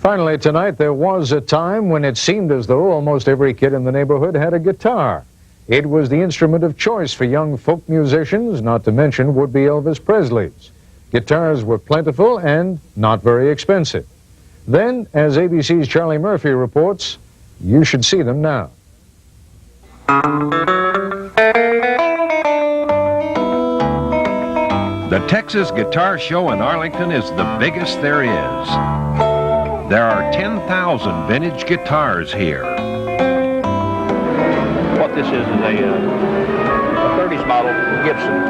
Finally tonight, there was a time when it seemed as though almost every kid in the neighborhood had a guitar. It was the instrument of choice for young folk musicians, not to mention would-be Elvis Presleys. Guitars were plentiful and not very expensive. Then, as ABC's Charlie Murphy reports, you should see them now. The Texas Guitar Show in Arlington is the biggest there is. There are 10,000 vintage guitars here. What this is a 30s model Gibson.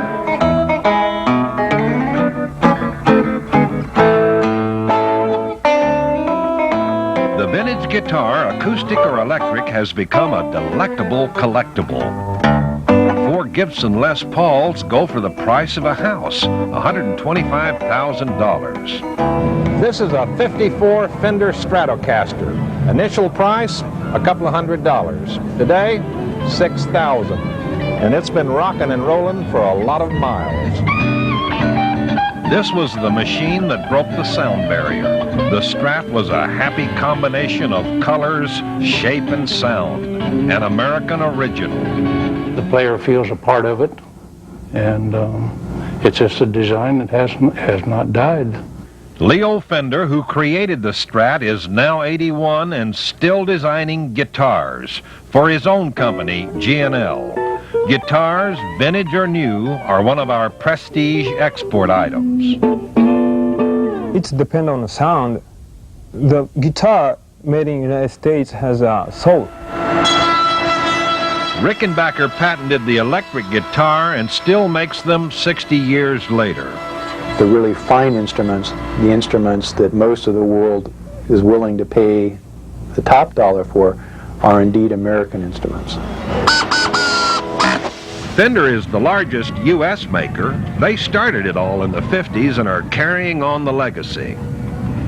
The vintage guitar, acoustic or electric, has become a delectable collectible. 4 Gibson Les Pauls go for the price of a house, $125,000. This is a '54 Fender Stratocaster. Initial price, a couple of $100. Today, $6,000. And it's been rocking and rolling for a lot of miles. This was the machine that broke the sound barrier. The Strat was a happy combination of colors, shape, and sound. An American original. The player feels a part of it, and it's just a design that has not died. Leo Fender, who created the Strat, is now 81 and still designing guitars for his own company, G&L. Guitars, vintage or new, are one of our prestige export items. It depends on the sound. The guitar made in the United States has a soul. Rickenbacker patented the electric guitar and still makes them 60 years later. The really fine instruments, the instruments that most of the world is willing to pay the top dollar for, are indeed American instruments. Fender is the largest U.S. maker. They started it all in the 50s and are carrying on the legacy.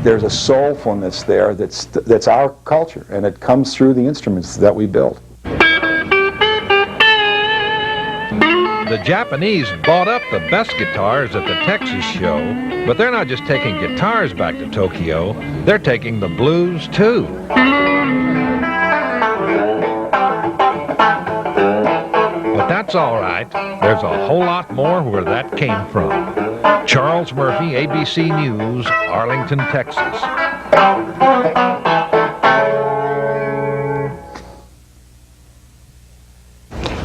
There's a soulfulness there that's our culture, and it comes through the instruments that we build. The Japanese bought up the best guitars at the Texas show, but they're not just taking guitars back to Tokyo, they're taking the blues too. But that's all right. There's a whole lot more where that came from. Charles Murphy, ABC News, Arlington, Texas.